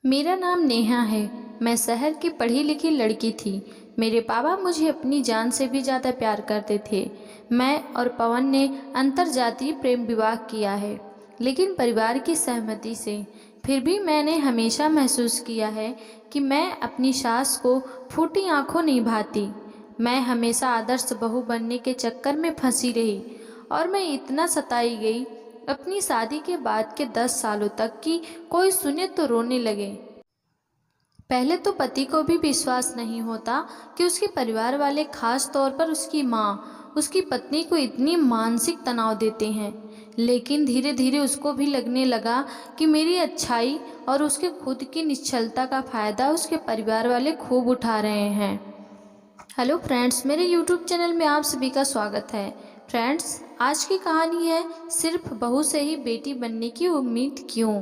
मेरा नाम नेहा है। मैं शहर की पढ़ी लिखी लड़की थी। मेरे पापा मुझे अपनी जान से भी ज़्यादा प्यार करते थे। मैं और पवन ने अंतरजातीय प्रेम विवाह किया है, लेकिन परिवार की सहमति से। फिर भी मैंने हमेशा महसूस किया है कि मैं अपनी सास को फूटी आंखों नहीं भाती। मैं हमेशा आदर्श बहू बनने के चक्कर में फंसी रही और मैं इतना सताई गई अपनी शादी के बाद के 10 सालों तक कि कोई सुने तो रोने लगे। पहले तो पति को भी विश्वास नहीं होता कि उसके परिवार वाले, खास तौर पर उसकी माँ, उसकी पत्नी को इतनी मानसिक तनाव देते हैं। लेकिन धीरे धीरे उसको भी लगने लगा कि मेरी अच्छाई और उसके खुद की निश्चलता का फ़ायदा उसके परिवार वाले खूब उठा रहे हैं। हेलो फ्रेंड्स, मेरे यूट्यूब चैनल में आप सभी का स्वागत है। फ्रेंड्स, आज की कहानी है सिर्फ बहू से ही बेटी बनने की उम्मीद क्यों।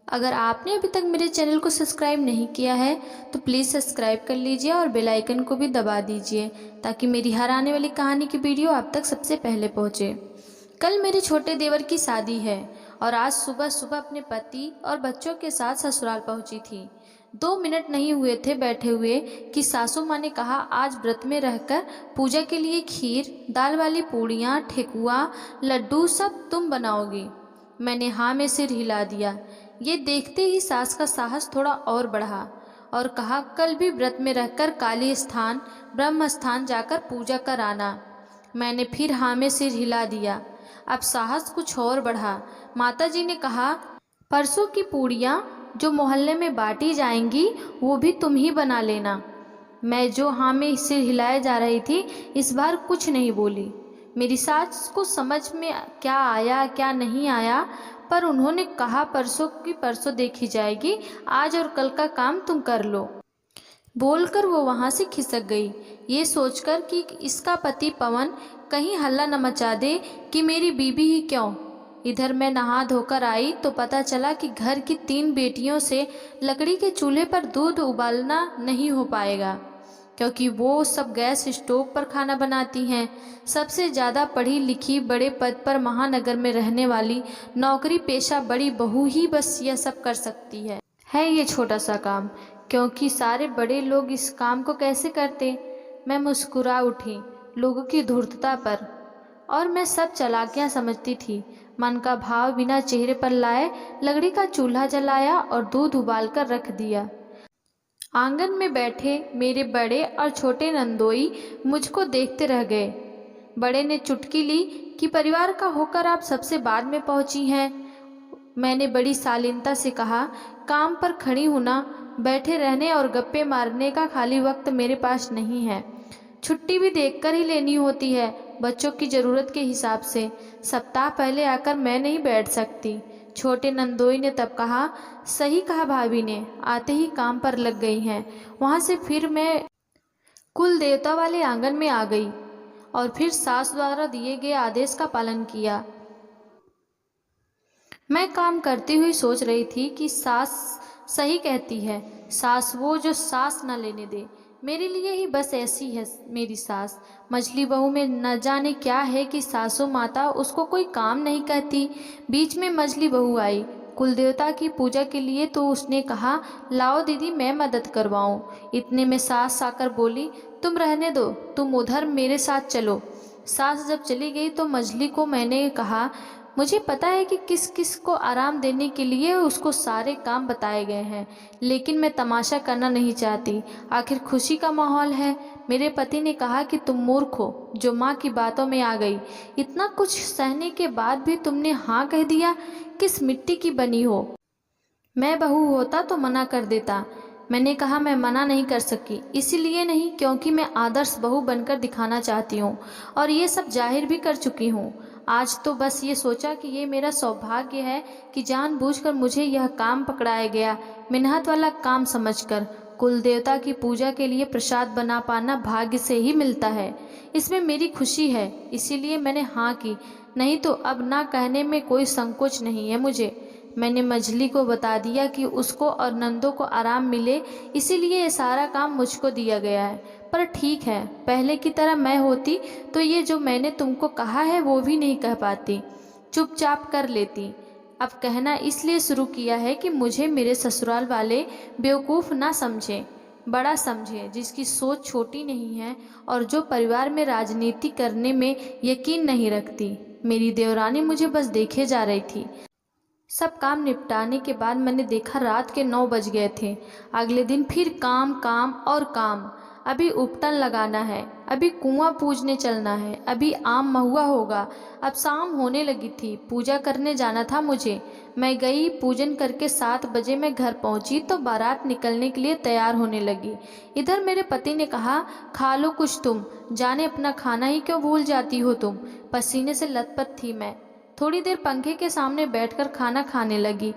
अगर आपने अभी तक मेरे चैनल को सब्सक्राइब नहीं किया है तो प्लीज़ सब्सक्राइब कर लीजिए और बेल आइकन को भी दबा दीजिए ताकि मेरी हर आने वाली कहानी की वीडियो आप तक सबसे पहले पहुंचे। कल मेरे छोटे देवर की शादी है और आज सुबह सुबह अपने पति और बच्चों के साथ ससुराल पहुंची थी। 2 मिनट नहीं हुए थे बैठे हुए कि सासू माँ ने कहा, आज व्रत में रहकर पूजा के लिए खीर, दाल वाली पूड़ियाँ, ठेकुआ, लड्डू सब तुम बनाओगी। मैंने हाँ में सिर हिला दिया। ये देखते ही सास का साहस थोड़ा और बढ़ा और कहा, कल भी व्रत में रहकर काली स्थान, ब्रह्म स्थान जाकर पूजा कर आना। मैंने फिर हाँ में सिर हिला दिया। अब साहस कुछ और बढ़ा। माताजी ने कहा, परसों की पूड़ियाँ जो मोहल्ले में बांटी जाएंगी वो भी तुम ही बना लेना। मैं जो हाँ में सिर हिलाए जा रही थी इस बार कुछ नहीं बोली। मेरी सास को समझ में क्या आया क्या नहीं आया, पर उन्होंने कहा, परसों की परसों देखी जाएगी, आज और कल का काम तुम कर लो। बोलकर वो वहाँ से खिसक गई, ये सोचकर कि इसका पति पवन कहीं हल्ला न मचा दे कि मेरी बीबी ही क्यों। इधर मैं नहा धोकर आई तो पता चला कि घर की 3 बेटियों से लकड़ी के चूल्हे पर दूध उबालना नहीं हो पाएगा, क्योंकि वो सब गैस स्टोव पर खाना बनाती हैं। सबसे ज़्यादा पढ़ी लिखी, बड़े पद पर महानगर में रहने वाली, नौकरी पेशा बड़ी बहू ही बस यह सब कर सकती है ये छोटा सा काम, क्योंकि सारे बड़े लोग इस काम को कैसे करते। मैं मुस्कुरा उठी लोगों की धूर्तता पर, और मैं सब चालाकियाँ समझती थी। मन का भाव बिना चेहरे पर लाए लकड़ी का चूल्हा जलाया और दूध उबालकर रख दिया। आंगन में बैठे मेरे बड़े और छोटे नंदोई मुझको देखते रह गए। बड़े ने चुटकी ली कि परिवार का होकर आप सबसे बाद में पहुंची हैं। मैंने बड़ी शालीनता से कहा, काम पर खड़ी होना, बैठे रहने और गप्पे मारने का खाली वक्त मेरे पास नहीं है। छुट्टी भी देखकर ही लेनी होती है, बच्चों की ज़रूरत के हिसाब से। सप्ताह पहले आकर मैं नहीं बैठ सकती। छोटे नंदोई ने तब कहा, सही कहा भाभी ने, आते ही काम पर लग गई हैं। वहाँ से फिर मैं कुल देवता वाले आंगन में आ गई और फिर सास द्वारा दिए गए आदेश का पालन किया। मैं काम करती हुई सोच रही थी कि सास सही कहती है। सास वो जो सांस न लेने दे। मेरे लिए ही बस ऐसी है मेरी सास। मछली बहू में न जाने क्या है कि सासू माता उसको कोई काम नहीं कहती। बीच में मछली बहू आई कुल देवता की पूजा के लिए, तो उसने कहा, लाओ दीदी मैं मदद करवाऊं। इतने में सास आकर बोली, तुम रहने दो, तुम उधर मेरे साथ चलो। सास जब चली गई तो मछली को मैंने कहा, मुझे पता है कि किस किस को आराम देने के लिए उसको सारे काम बताए गए हैं, लेकिन मैं तमाशा करना नहीं चाहती। आखिर खुशी का माहौल है। मेरे पति ने कहा कि तुम मूर्ख हो जो माँ की बातों में आ गई। इतना कुछ सहने के बाद भी तुमने हाँ कह दिया। किस मिट्टी की बनी हो। मैं बहू होता तो मना कर देता। मैंने कहा, मैं मना नहीं कर सकी, इसीलिए नहीं क्योंकि मैं आदर्श बहू बनकर दिखाना चाहती हूँ और ये सब जाहिर भी कर चुकी हूँ। आज तो बस ये सोचा कि ये मेरा सौभाग्य है कि जानबूझकर मुझे यह काम पकड़ाया गया, मिन्हत वाला काम समझकर। कुल देवता की पूजा के लिए प्रसाद बना पाना भाग्य से ही मिलता है, इसमें मेरी खुशी है, इसीलिए मैंने हाँ की। नहीं तो अब ना कहने में कोई संकोच नहीं है मुझे। मैंने मछली को बता दिया कि उसको और नंदों को आराम मिले, इसीलिए ये सारा काम मुझको दिया गया है। पर ठीक है, पहले की तरह मैं होती तो ये जो मैंने तुमको कहा है वो भी नहीं कह पाती, चुपचाप कर लेती। अब कहना इसलिए शुरू किया है कि मुझे मेरे ससुराल वाले बेवकूफ़ ना समझें, बड़ा समझें, जिसकी सोच छोटी नहीं है और जो परिवार में राजनीति करने में यकीन नहीं रखती। मेरी देवरानी मुझे बस देखे जा रही थी। सब काम निपटाने के बाद मैंने देखा रात के 9 बज गए थे। अगले दिन फिर काम काम और काम। अभी उपटन लगाना है, अभी कुआं पूजने चलना है, अभी आम महुआ होगा। अब शाम होने लगी थी, पूजा करने जाना था मुझे। मैं गई, पूजन करके 7 बजे मैं घर पहुंची तो बारात निकलने के लिए तैयार होने लगी। इधर मेरे पति ने कहा, खा लो कुछ तुम, जाने अपना खाना ही क्यों भूल जाती हो तुम। पसीने से लथपथ थी मैं। थोड़ी देर पंखे के सामने बैठकर खाना खाने लगी।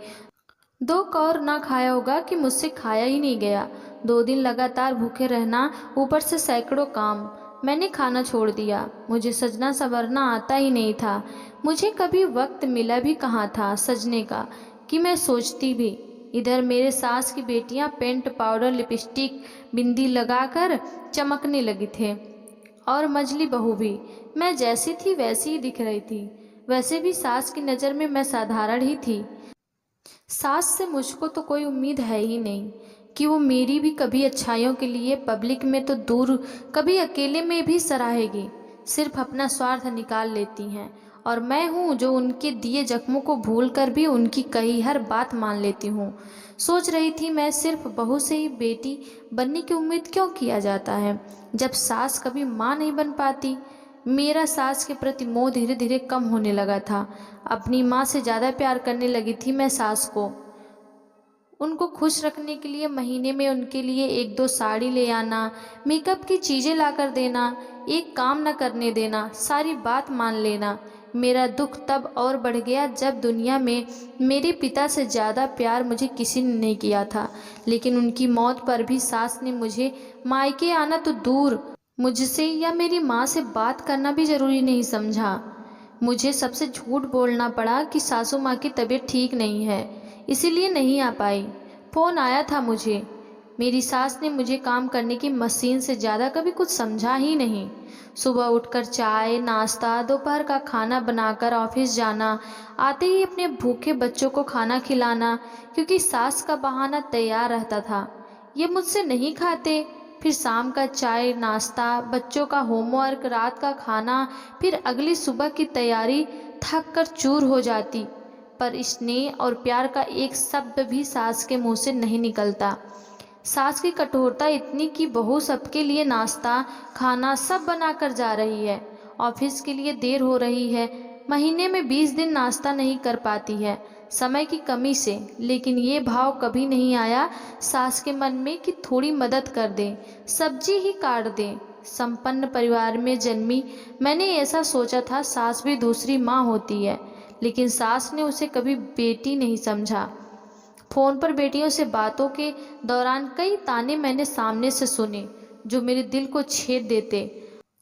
2 कौर ना खाया होगा कि मुझसे खाया ही नहीं गया। 2 दिन लगातार भूखे रहना, ऊपर से सैकड़ों काम। मैंने खाना छोड़ दिया। मुझे सजना संवरना आता ही नहीं था। मुझे कभी वक्त मिला भी कहाँ था सजने का कि मैं सोचती भी। इधर मेरे सास की बेटियां पेंट पाउडर लिपस्टिक बिंदी लगाकर चमकने लगी थे और मजली बहू भी। मैं जैसी थी वैसी ही दिख रही थी। वैसे भी सास की नज़र में मैं साधारण ही थी। सास से मुझको तो कोई उम्मीद है ही नहीं कि वो मेरी भी कभी अच्छाइयों के लिए पब्लिक में तो दूर, कभी अकेले में भी सराहेगी। सिर्फ अपना स्वार्थ निकाल लेती हैं और मैं हूँ जो उनके दिए जख्मों को भूलकर भी उनकी कही हर बात मान लेती हूँ। सोच रही थी, मैं सिर्फ बहू से ही बेटी बनने की उम्मीद क्यों किया जाता है, जब सास कभी माँ नहीं बन पाती। मेरा सास के प्रति मोह धीरे धीरे कम होने लगा था। अपनी माँ से ज़्यादा प्यार करने लगी थी मैं सास को। उनको खुश रखने के लिए महीने में उनके लिए 1-2 साड़ी ले आना, मेकअप की चीज़ें लाकर देना, एक काम न करने देना, सारी बात मान लेना। मेरा दुख तब और बढ़ गया जब दुनिया में मेरे पिता से ज़्यादा प्यार मुझे किसी ने नहीं किया था। लेकिन उनकी मौत पर भी सास ने मुझे मायके आना तो दूर, मुझसे या मेरी माँ से बात करना भी ज़रूरी नहीं समझा। मुझे सबसे झूठ बोलना पड़ा कि सासू माँ की तबीयत ठीक नहीं है, इसीलिए नहीं आ पाई। फ़ोन आया था मुझे। मेरी सास ने मुझे काम करने की मशीन से ज़्यादा कभी कुछ समझा ही नहीं। सुबह उठकर चाय नाश्ता, दोपहर का खाना बनाकर ऑफिस जाना, आते ही अपने भूखे बच्चों को खाना खिलाना, क्योंकि सास का बहाना तैयार रहता था, ये मुझसे नहीं खाते। फिर शाम का चाय नाश्ता, बच्चों का होमवर्क, रात का खाना, फिर अगली सुबह की तैयारी। थक कर चूर हो जाती, पर स्नेह और प्यार का एक शब्द भी सास के मुंह से नहीं निकलता। सास की कठोरता इतनी कि बहू सबके लिए नाश्ता खाना सब बनाकर जा रही है, ऑफिस के लिए देर हो रही है, महीने में 20 दिन नाश्ता नहीं कर पाती है समय की कमी से। लेकिन ये भाव कभी नहीं आया सास के मन में कि थोड़ी मदद कर दे, सब्जी ही काट दे। संपन्न परिवार में जन्मी मैंने ऐसा सोचा था सास भी दूसरी माँ होती है, लेकिन सास ने उसे कभी बेटी नहीं समझा। फ़ोन पर बेटियों से बातों के दौरान कई ताने मैंने सामने से सुने जो मेरे दिल को छेद देते,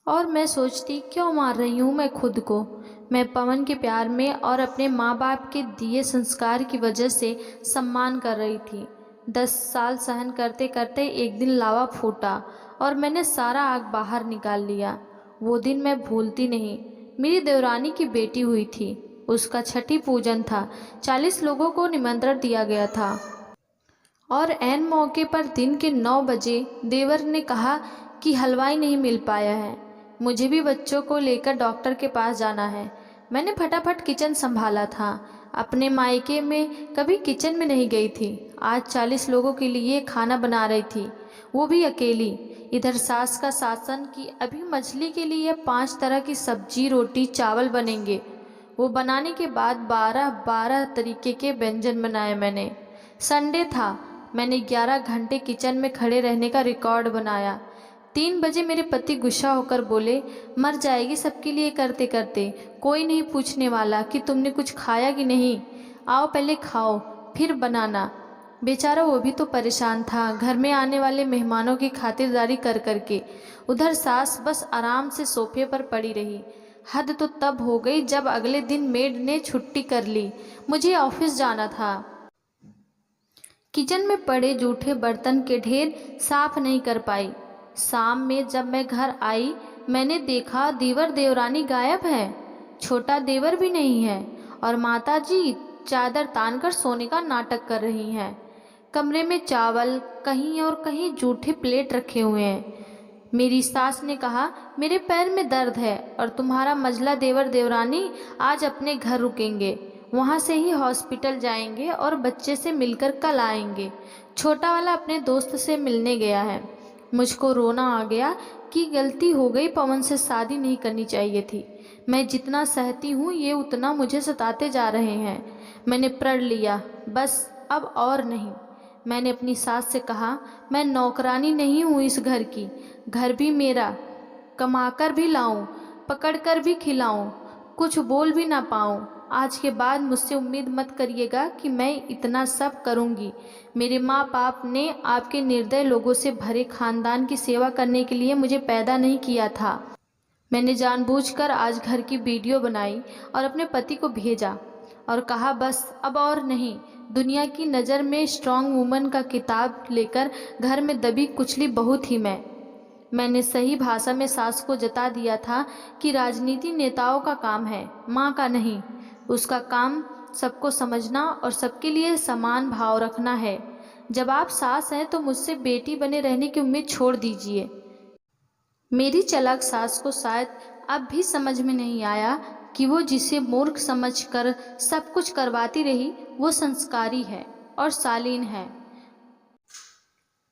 और मैं सोचती क्यों मार रही हूँ मैं खुद को। मैं पवन के प्यार में और अपने माँ बाप के दिए संस्कार की वजह से सम्मान कर रही थी। 10 साल सहन करते करते एक दिन लावा फूटा और मैंने सारा आग बाहर निकाल लिया। वो दिन मैं भूलती नहीं। मेरी देवरानी की बेटी हुई थी, उसका छठी पूजन था। 40 लोगों को निमंत्रण दिया गया था और ऐन मौके पर दिन के 9 बजे देवर ने कहा कि हलवाई नहीं मिल पाया है, मुझे भी बच्चों को लेकर डॉक्टर के पास जाना है। मैंने फटाफट किचन संभाला था। अपने मायके में कभी किचन में नहीं गई थी। आज 40 लोगों के लिए खाना बना रही थी, वो भी अकेली। इधर सास का शासन कि अभी मछली के लिए 5 तरह की सब्जी रोटी चावल बनेंगे। वो बनाने के बाद 12 तरीके के व्यंजन बनाए मैंने। संडे था, मैंने 11 घंटे किचन में खड़े रहने का रिकॉर्ड बनाया। 3 बजे मेरे पति गुस्सा होकर बोले, मर जाएगी सबके लिए करते करते, कोई नहीं पूछने वाला कि तुमने कुछ खाया कि नहीं, आओ पहले खाओ फिर बनाना। बेचारा वो भी तो परेशान था घर में आने वाले मेहमानों की खातिरदारी कर करके। उधर सास बस आराम से सोफे पर पड़ी रही। हद तो तब हो गई जब अगले दिन मेड ने छुट्टी कर ली, मुझे ऑफिस जाना था। किचन में पड़े जूठे बर्तन के ढेर साफ नहीं कर पाई। शाम में जब मैं घर आई मैंने देखा देवर देवरानी गायब है, छोटा देवर भी नहीं है और माताजी चादर तानकर सोने का नाटक कर रही हैं। कमरे में चावल कहीं और कहीं जूठे प्लेट रखे हुए हैं। मेरी सास ने कहा, मेरे पैर में दर्द है और तुम्हारा मझला देवर देवरानी आज अपने घर रुकेंगे, वहाँ से ही हॉस्पिटल जाएंगे और बच्चे से मिलकर कल आएंगे। छोटा वाला अपने दोस्त से मिलने गया है। मुझको रोना आ गया कि गलती हो गई, पवन से शादी नहीं करनी चाहिए थी। मैं जितना सहती हूँ ये उतना मुझे सताते जा रहे हैं। मैंने प्रण लिया, बस अब और नहीं। मैंने अपनी सास से कहा, मैं नौकरानी नहीं हूँ इस घर की, घर भी मेरा, कमाकर भी लाऊं, पकड़कर भी खिलाऊं, कुछ बोल भी ना पाऊं। आज के बाद मुझसे उम्मीद मत करिएगा कि मैं इतना सब करूंगी। मेरे माँ बाप ने आपके निर्दय लोगों से भरे खानदान की सेवा करने के लिए मुझे पैदा नहीं किया था। मैंने जानबूझकर आज घर की वीडियो बनाई और अपने पति को भेजा और कहा, बस अब और नहीं। दुनिया की नज़र में स्ट्रॉन्ग वुमन का किताब लेकर घर में दबी कुचली बहू थी मैंने सही भाषा में सास को जता दिया था कि राजनीति नेताओं का काम है, माँ का नहीं। उसका काम सबको समझना और सबके लिए समान भाव रखना है। जब आप सास हैं तो मुझसे बेटी बने रहने की उम्मीद छोड़ दीजिए। मेरी चालाक सास को शायद अब भी समझ में नहीं आया कि वो जिसे मूर्ख समझकर सब कुछ करवाती रही वो संस्कारी है और शालीन है।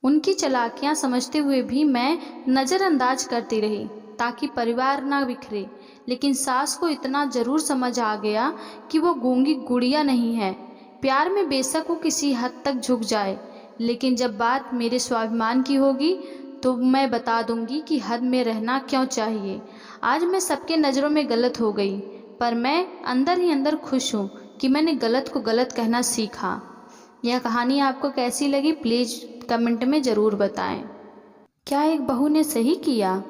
उनकी चालाकियां समझते हुए भी मैं नज़रअंदाज करती रही ताकि परिवार ना बिखरे। लेकिन सास को इतना ज़रूर समझ आ गया कि वो गूंगी गुड़िया नहीं है। प्यार में बेशक वो किसी हद तक झुक जाए, लेकिन जब बात मेरे स्वाभिमान की होगी तो मैं बता दूंगी कि हद में रहना क्यों चाहिए। आज मैं सबके नज़रों में गलत हो गई, पर मैं अंदर ही अंदर खुश हूँ कि मैंने गलत को गलत कहना सीखा। यह कहानी आपको कैसी लगी प्लीज़ कमेंट में ज़रूर बताएं। क्या एक बहू ने सही किया?